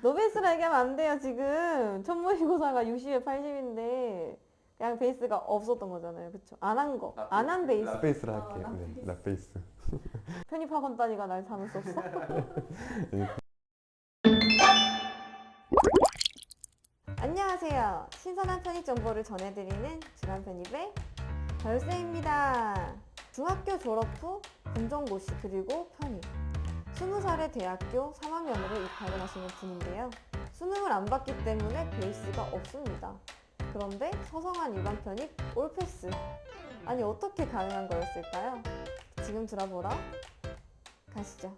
노베이스라 얘기하면 안 돼요. 지금 천문고사가 60에 80인데 그냥 베이스가 없었던 거잖아요. 그쵸? 안 한 거. 안 한 베이스. 락베이스로 할게요. 네, 락베이스. 편입학원 따위가 날 잡을 수 없어. 안녕하세요. 신선한 편입 정보를 전해드리는 주간 편입의 별쌤입니다. 중학교 졸업 후 검정고시 그리고 편입. 20살에 대학교 3학년으로 입학을 하시는 분인데요. 수능을 안 봤기 때문에 베이스가 없습니다. 그런데 서성한 일반 편입 올패스. 아니 어떻게 가능한 거였을까요? 지금 들어보러 가시죠.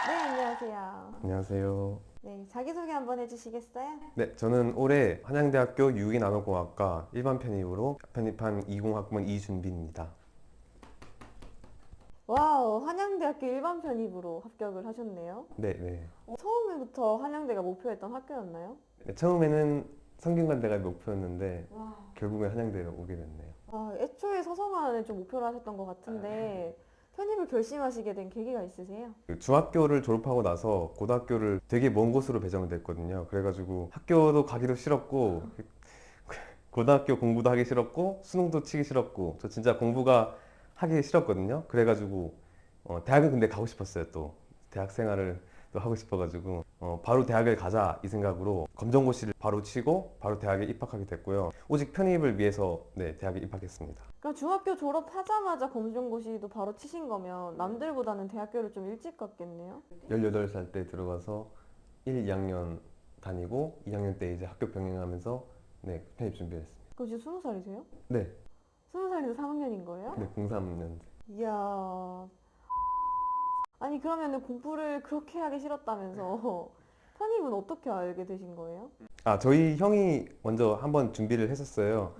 네, 안녕하세요. 안녕하세요. 네, 자기소개 한번 해주시겠어요? 네, 저는 올해 한양대학교 유기나노공학과 일반 편입으로 편입한 20학번 이준빈입니다. 와우, 한양대학교 일반 편입으로 합격을 하셨네요. 네, 네. 처음부터 한양대가 목표였던 학교였나요? 네, 처음에는 성균관대가 목표였는데 와, 결국엔 한양대로 오게 됐네요. 애초에 서성한을 좀 목표로 하셨던 것 같은데 편입을 결심하시게 된 계기가 있으세요? 그 중학교를 졸업하고 나서 고등학교를 되게 먼 곳으로 배정을 됐거든요. 그래가지고 학교도 가기도 싫었고 고등학교 공부도 하기 싫었고 수능도 치기 싫었고 저 진짜 공부가 하기 싫었거든요. 그래가지고 대학은 근데 가고 싶었어요. 또 대학 생활을 또 하고 싶어가지고 바로 대학을 가자 이 생각으로 검정고시를 바로 치고 바로 대학에 입학하게 됐고요. 오직 편입을 위해서 네, 대학에 입학했습니다. 그럼 중학교 졸업하자마자 검정고시도 바로 치신 거면 남들보다는 대학교를 좀 일찍 갔겠네요? 18살 때 들어가서 1, 2학년 다니고 2학년 때 이제 학교 병행하면서 네, 편입 준비했습니다. 그럼 지금 20살이세요? 네, 20살에서 3학년인 거예요? 네, 03년. 이야. 아니 그러면은 공부를 그렇게 하기 싫었다면서 편입은 어떻게 알게 되신 거예요? 아, 저희 형이 먼저 한번 준비를 했었어요.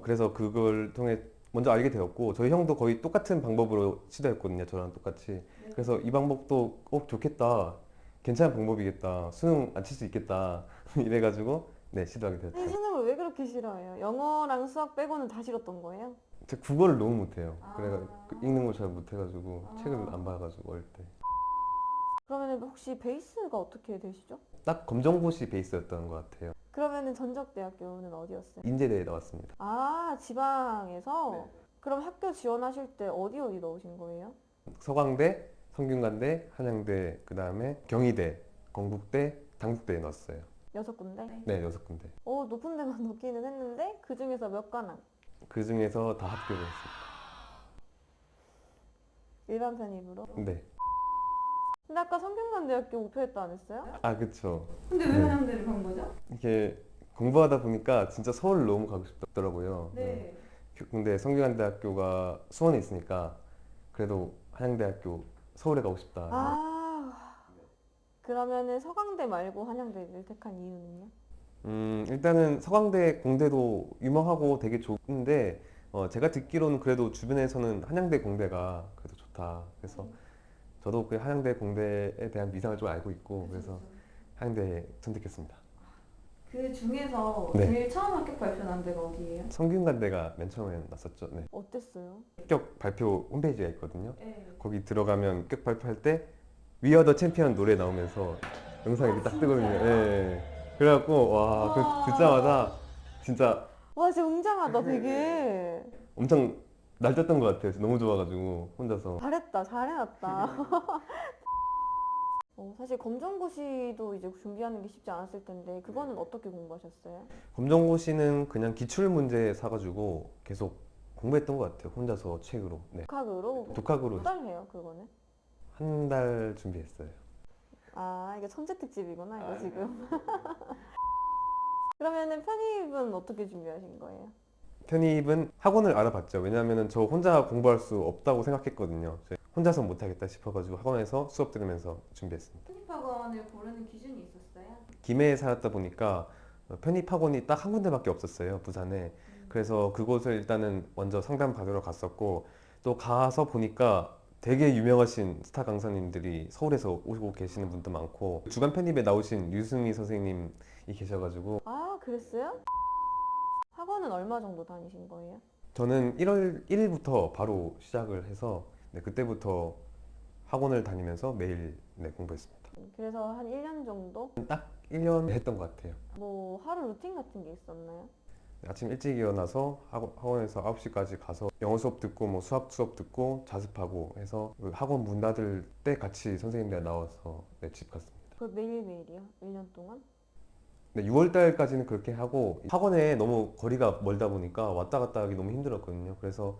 그래서 그걸 통해 먼저 알게 되었고, 저희 형도 거의 똑같은 방법으로 시도했거든요. 저랑 똑같이. 그래서 이 방법도 좋겠다. 괜찮은 방법이겠다. 수능 안 칠 수 있겠다. 이래가지고, 네, 시도하게 아니 되었죠. 수능을 왜 그렇게 싫어해요? 영어랑 수학 빼고는 다 싫었던 거예요? 제가 국어를 너무 못해요. 그래가 읽는 걸 잘 못해가지고, 책을 안 봐가지고, 어릴 때. 그러면은 혹시 베이스가 어떻게 되시죠? 딱 검정고시 베이스였던 것 같아요. 그러면은 전적대학교는 어디였어요? 인제대에 나왔습니다. 아 지방에서? 그럼 학교 지원하실 때 어디 넣으신 거예요? 서강대, 성균관대, 한양대, 그 다음에 경희대, 건국대, 당국대에 넣었어요. 6군데? 네, 6군데. 높은 데만 넣기는 했는데 그 중에서 몇 관왕? 그 중에서 다 합격을 일반 편입으로? 했습니다. 네. 근데 아까 성균관대학교 목표했다 안 했어요? 아, 그쵸. 근데 왜 한양대를 간 거죠? 이게 공부하다 보니까 진짜 서울 너무 가고 싶더라고요. 네. 근데 성균관대학교가 수원에 있으니까 그래도 한양대학교 서울에 가고 싶다. 그러면은 서강대 말고 한양대를 택한 이유는요? 일단은 서강대, 공대도 유명하고 되게 좋은데 제가 듣기로는 그래도 주변에서는 한양대, 공대가 그래도 좋다. 그래서 저도 그 한양대, 공대에 대한 위상을 좀 알고 있고 그래서 한양대 선택했습니다. 그 중에서 네. 제일 처음 합격 발표 난 데가 어디예요? 성균관대가 맨 처음에 났었죠. 네. 어땠어요? 합격 발표 홈페이지가 있거든요. 네. 거기 들어가면 합격 발표할 때 We Are the Champion 노래 나오면서 영상이 이렇게 딱 뜨거든요. 예. 그래갖고 와, 그 듣자마자 진짜 와 진짜 웅장하다 되게. 엄청 날뛰었던 것 같아요. 너무 좋아가지고 혼자서. 잘했다 잘해놨다. 사실 검정고시도 이제 준비하는 게 쉽지 않았을 텐데 그거는 어떻게 공부하셨어요? 검정고시는 그냥 기출 문제 사가지고 계속 공부했던 것 같아요. 혼자서 책으로. 네. 독학으로? 독학으로 몇 달 해요 그거는? 한 달 준비했어요. 아 이게 천재 특집이구나 이거 지금. 그러면은 편입은 어떻게 준비하신 거예요? 편입은 학원을 알아봤죠. 왜냐하면 저 혼자 공부할 수 없다고 생각했거든요. 혼자서 못하겠다 싶어가지고 학원에서 수업 들으면서 준비했습니다. 편입학원을 고르는 기준이 있었어요? 김해에 살았다 보니까 편입학원이 딱 한 군데밖에 없었어요. 부산에. 그래서 그곳을 일단은 먼저 상담 받으러 갔었고 또 가서 보니까 되게 유명하신 스타 강사님들이 서울에서 오시고 계시는 분도 많고 주간 편입에 나오신 류승희 선생님이 계셔가지고 아 그랬어요? 학원은 얼마 정도 다니신 거예요? 저는 1월 1일부터 바로 시작을 해서 네, 그때부터 학원을 다니면서 매일 네, 공부했습니다. 그래서 한 1년 정도? 딱 1년 했던 것 같아요. 뭐 하루 루틴 같은 게 있었나요? 아침 일찍 일어나서 학원에서 9시까지 가서 영어 수업 듣고 뭐 수학 수업 듣고 자습하고 해서 그 학원 문 닫을 때 같이 선생님들 나와서 네, 집 갔습니다. 그 매일매일이요? 1년 동안? 네, 6월 달까지는 그렇게 하고 학원에 너무 거리가 멀다 보니까 왔다 갔다 하기 너무 힘들었거든요. 그래서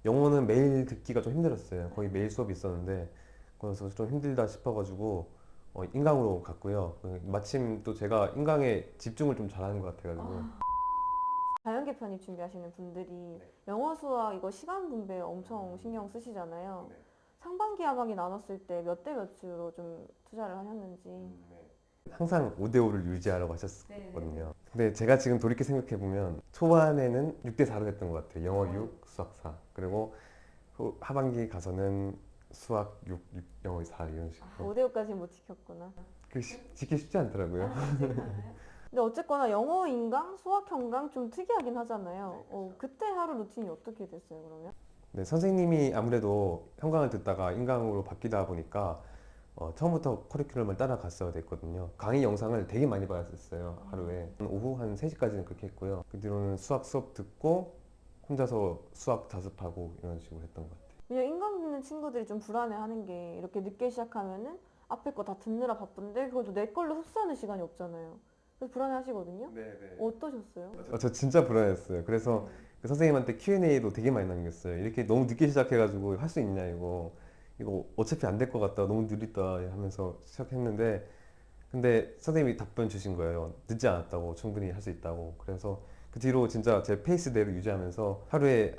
영어는 매일 듣기가 좀 힘들었어요. 거의 매일 수업이 있었는데 그래서 좀 힘들다 싶어가지고 인강으로 갔고요. 마침 또 제가 인강에 집중을 좀 잘하는 것 같아가지고 자연계 편입 준비하시는 분들이 영어, 수학 이거 시간 분배 엄청 신경 쓰시잖아요. 상반기, 하반기 나눴을 때 몇 대 몇으로 좀 투자를 하셨는지. 항상 5대5를 유지하라고 하셨거든요. 근데 제가 지금 돌이켜 생각해보면 초반에는 6대4로 했던 것 같아요. 영어 6, 수학 4. 그리고 하반기 가서는 수학 6, 영어 4 이런 식으로. 5대5까지 못 지켰구나. 지키기 쉽지 않더라고요. 근데 어쨌거나 영어 인강, 수학 현강 좀 특이하긴 하잖아요. 그때 하루 루틴이 어떻게 됐어요, 그러면? 네, 선생님이 아무래도 현강을 듣다가 인강으로 바뀌다 보니까 처음부터 커리큘럼을 따라갔어야 됐거든요. 강의 영상을 되게 많이 봤었어요. 하루에. 오후 한 3시까지는 그렇게 했고요. 그 뒤로는 수학 수업 듣고 혼자서 수학 자습하고 이런 식으로 했던 것 같아요. 그냥 인강 듣는 친구들이 좀 불안해하는 게 이렇게 늦게 시작하면은 앞에 거 다 듣느라 바쁜데 그것도 내 걸로 흡수하는 시간이 없잖아요. 그래서 불안해하시거든요. 네네. 어떠셨어요? 저 진짜 불안했어요. 그래서 그 선생님한테 Q&A도 되게 많이 남겼어요. 이렇게 너무 늦게 시작해가지고 할 수 있냐 이거 어차피 안 될 것 같다 너무 느리다 하면서 시작했는데 근데 선생님이 답변 주신 거예요. 늦지 않았다고 충분히 할 수 있다고. 그래서 그 뒤로 진짜 제 페이스대로 유지하면서 하루에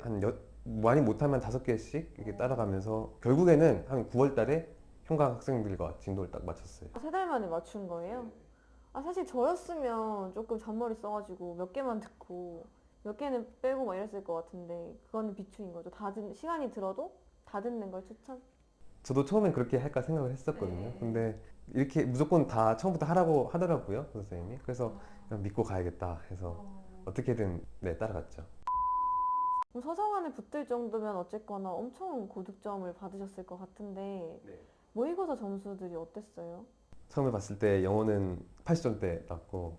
많이 못하면 5개씩 이렇게 따라가면서 결국에는 한 9월 달에 현강 학생들과 진도를 딱 마쳤어요. 3달 만에 맞춘 거예요? 사실 저였으면 조금 잔머리 써가지고 몇 개만 듣고 몇 개는 빼고 막 이랬을 것 같은데 그거는 비추인 거죠. 시간이 들어도 다 듣는 걸 추천? 저도 처음엔 그렇게 할까 생각을 했었거든요. 근데 이렇게 무조건 다 처음부터 하라고 하더라고요, 선생님이. 그래서 그냥 믿고 가야겠다 해서 어떻게든 네, 따라갔죠. 그럼 서성안에 붙을 정도면 어쨌거나 엄청 고득점을 받으셨을 것 같은데 모의고사 점수들이 어땠어요? 처음에 봤을 때 영어는 80점대 나왔고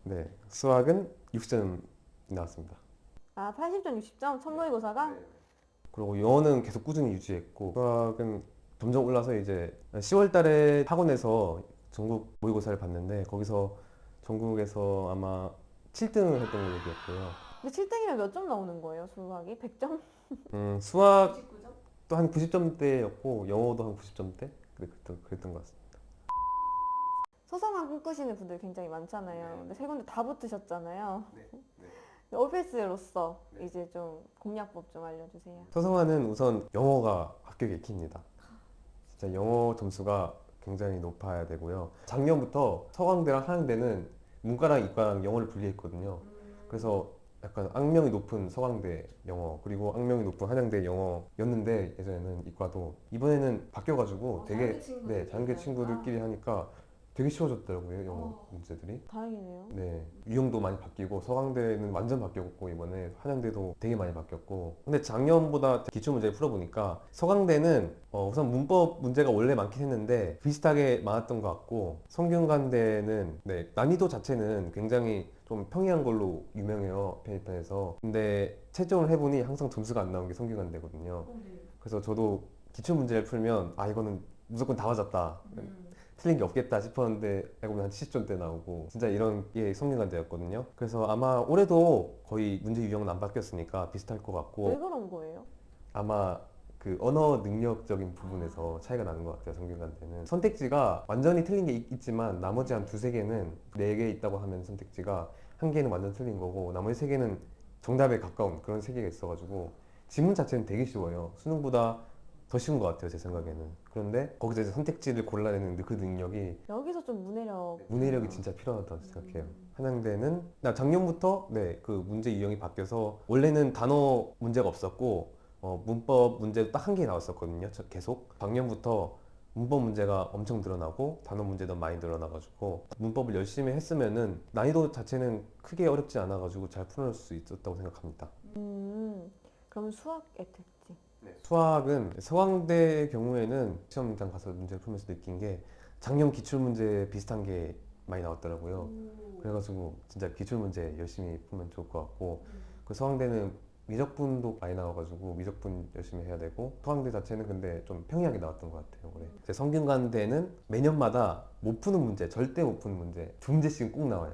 네, 수학은 60점 나왔습니다. 80점, 60점? 첫 모의고사가? 그리고 영어는 계속 꾸준히 유지했고 수학은 점점 올라서 이제 10월 달에 학원에서 전국 모의고사를 봤는데 거기서 전국에서 아마 7등을 했던 걸로 기억해요. 근데 7등이면 몇 점 나오는 거예요, 수학이? 100점? 수학도 한 90점대였고 영어도 한 90점대? 그랬던 것 같습니다. 서성안 꿈꾸시는 분들 굉장히 많잖아요. 근데 세 군데 다 붙으셨잖아요. OBS로서 이제 좀 공략법 좀 알려주세요. 서성환은 우선 영어가 합격의 키입니다. 진짜 영어 점수가 굉장히 높아야 되고요. 작년부터 서강대랑 한양대는 문과랑 이과랑 영어를 분리했거든요. 그래서 약간 악명이 높은 서강대 영어 그리고 악명이 높은 한양대 영어였는데 예전에는 이과도 이번에는 바뀌어가지고 되게 자연계 친구들끼리 하니까 되게 쉬워졌더라고요 영어 문제들이. 다행이네요. 네, 유형도 많이 바뀌고 서강대는 완전 바뀌었고 이번에 한양대도 되게 많이 바뀌었고 근데 작년보다 기출 문제를 풀어보니까 서강대는 우선 문법 문제가 원래 많긴 했는데 비슷하게 많았던 것 같고 성균관대는 네, 난이도 자체는 굉장히 좀 평이한 걸로 유명해요 편입판에서. 근데 채점을 해보니 항상 점수가 안 나온 게 성균관대거든요. 그래서 저도 기출 문제를 풀면 이거는 무조건 다 맞았다 틀린 게 없겠다 싶었는데 알고 보면 한 70점대 나오고 진짜 이런 게 성균관대였거든요. 그래서 아마 올해도 거의 문제 유형은 안 바뀌었으니까 비슷할 것 왜 같고 그런 거예요? 아마 그 언어 능력적인 부분에서 차이가 나는 것 같아요. 성균관대는 선택지가 완전히 틀린 게 있지만 나머지 한 두세 개는 4개 있다고 하면 선택지가 한 개는 완전 틀린 거고 나머지 3개는 정답에 가까운 그런 3개가 있어가지고 지문 자체는 되게 쉬워요. 수능보다 더 쉬운 것 같아요 제 생각에는. 그런데 거기서 이제 선택지를 골라내는 그 능력이 여기서 좀 문해력이 진짜 필요하다고 생각해요. 한양대는 작년부터 그 문제 유형이 바뀌어서 원래는 단어 문제가 없었고 문법 문제도 딱 한 개 나왔었거든요. 계속 작년부터 문법 문제가 엄청 늘어나고 단어 문제도 많이 늘어나가지고 문법을 열심히 했으면은 난이도 자체는 크게 어렵지 않아가지고 잘 풀어낼 수 있었다고 생각합니다. 그럼 수학의 특징. 수학은 서강대 경우에는 시험장 가서 문제를 풀면서 느낀 게 작년 기출문제 비슷한 게 많이 나왔더라고요. 그래가지고 진짜 기출문제 열심히 풀면 좋을 것 같고 그 서강대는 미적분도 많이 나와가지고 미적분 열심히 해야 되고 서강대 자체는 근데 좀 평이하게 나왔던 것 같아요 올해. 제 성균관대는 매년마다 못 푸는 문제, 절대 못 푸는 문제 두 문제씩은 꼭 나와요.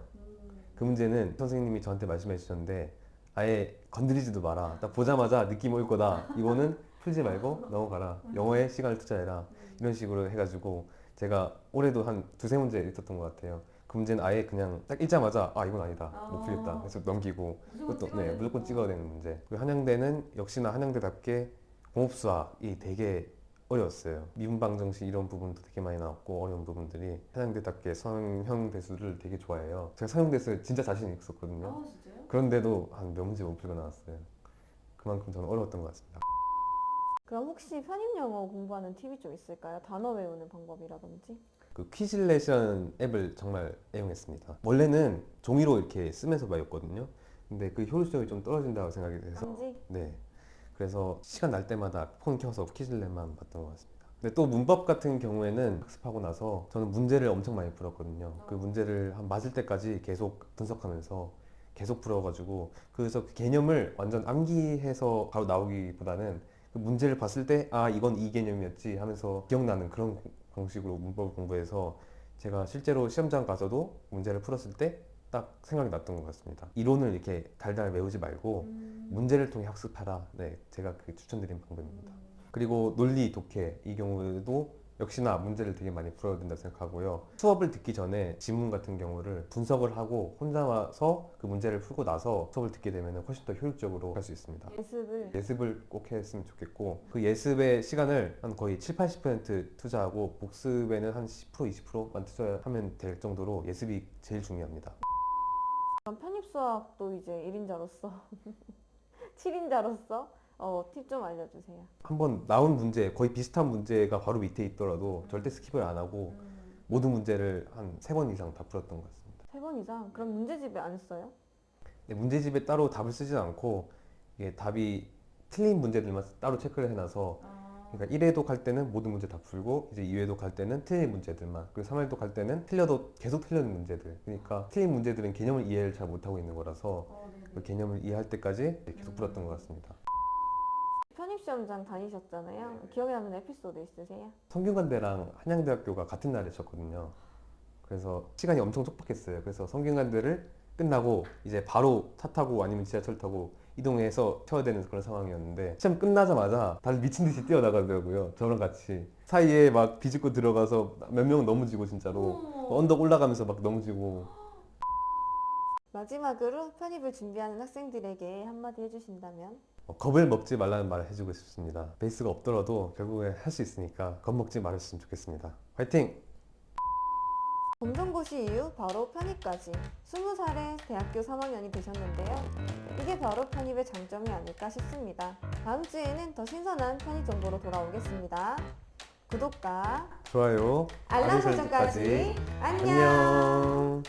그 문제는 선생님이 저한테 말씀해 주셨는데 아예 건드리지도 마라. 딱 보자마자 느낌 올 거다. 이거는 풀지 말고 넘어가라. 영어에 시간을 투자해라. 이런 식으로 해가지고 제가 올해도 한 두세 문제 있었던 것 같아요. 그 문제는 아예 그냥 딱 읽자마자 아 이건 아니다. 못 풀겠다. 그래서 넘기고 그것도 네, 무조건 찍어야 되는 문제. 그리고 한양대는 역시나 한양대답게 공업수학이 되게 어려웠어요. 미분방정식 이런 부분도 되게 많이 나왔고 어려운 부분들이 한양대답게 서형 대수를 되게 좋아해요. 제가 서형 대수에 진짜 자신 있었거든요. 진짜요? 그런데도 한 몇 문제 못 풀고 나왔어요. 그만큼 저는 어려웠던 것 같습니다. 그럼 혹시 편입 영어 공부하는 팁이 좀 있을까요? 단어 외우는 방법이라든지. 그 퀴즐레이션 앱을 정말 애용했습니다. 원래는 종이로 이렇게 쓰면서 배웠거든요. 근데 그 효율성이 좀 떨어진다고 생각이 돼서 단지? 네. 그래서 시간 날 때마다 폰 켜서 퀴즐랩만 봤던 것 같습니다. 근데 또 문법 같은 경우에는 학습하고 나서 저는 문제를 엄청 많이 풀었거든요. 그 문제를 한 맞을 때까지 계속 분석하면서 계속 풀어가지고 그래서 그 개념을 완전 암기해서 바로 나오기보다는 그 문제를 봤을 때 아 이건 이 개념이었지 하면서 기억나는 그런 방식으로 문법을 공부해서 제가 실제로 시험장 가서도 문제를 풀었을 때 딱 생각이 났던 것 같습니다. 이론을 이렇게 달달 외우지 말고 문제를 통해 학습하라. 네, 제가 그 추천드린 방법입니다. 그리고 논리, 독해 이 경우에도 역시나 문제를 되게 많이 풀어야 된다고 생각하고요. 수업을 듣기 전에 지문 같은 경우를 분석을 하고 혼자 와서 그 문제를 풀고 나서 수업을 듣게 되면 훨씬 더 효율적으로 할 수 있습니다. 예습을 꼭 했으면 좋겠고 그 예습의 시간을 한 거의 7-80% 투자하고 복습에는 한 10% 20%만 투자하면 될 정도로 예습이 제일 중요합니다. 그럼 편입 수학도 이제 1인자로서 7인자로서 팁 좀 알려주세요. 한번 나온 문제 거의 비슷한 문제가 바로 밑에 있더라도 절대 스킵을 안 하고 모든 문제를 한 3번 이상 다 풀었던 것 같습니다. 3번 이상? 그럼 문제집에 안 써요? 네, 문제집에 따로 답을 쓰진 않고 이게 답이 틀린 문제들만 따로 체크를 해놔서 그러니까 1회독 할 때는 모든 문제 다 풀고 이제 2회독 할 때는 틀린 문제들만 그리고 3회독 할 때는 틀려도 계속 틀리는 문제들 그러니까 틀린 문제들은 개념을 이해를 잘 못하고 있는 거라서 그 개념을 이해할 때까지 계속 풀었던 것 같습니다. 편입시험장 다니셨잖아요. 기억에 남는 에피소드 있으세요? 성균관대랑 한양대학교가 같은 날에 쳤거든요. 그래서 시간이 엄청 촉박했어요. 그래서 성균관대를 끝나고 이제 바로 차 타고 아니면 지하철 타고 이동해서 쳐야 되는 그런 상황이었는데 시험 끝나자마자 다들 미친 듯이 뛰어나가더라고요. 저랑 같이 사이에 막 비집고 들어가서 몇 명은 넘어지고 진짜로 언덕 올라가면서 막 넘어지고. 마지막으로 편입을 준비하는 학생들에게 한마디 해주신다면? 겁을 먹지 말라는 말을 해주고 싶습니다. 베이스가 없더라도 결국에 할 수 있으니까 겁먹지 말았으면 좋겠습니다. 화이팅! 검정고시 이후 바로 편입까지 20살에 대학교 3학년이 되셨는데요. 이게 바로 편입의 장점이 아닐까 싶습니다. 다음 주에는 더 신선한 편입 정보로 돌아오겠습니다. 구독과 좋아요, 알람 설정까지 안녕.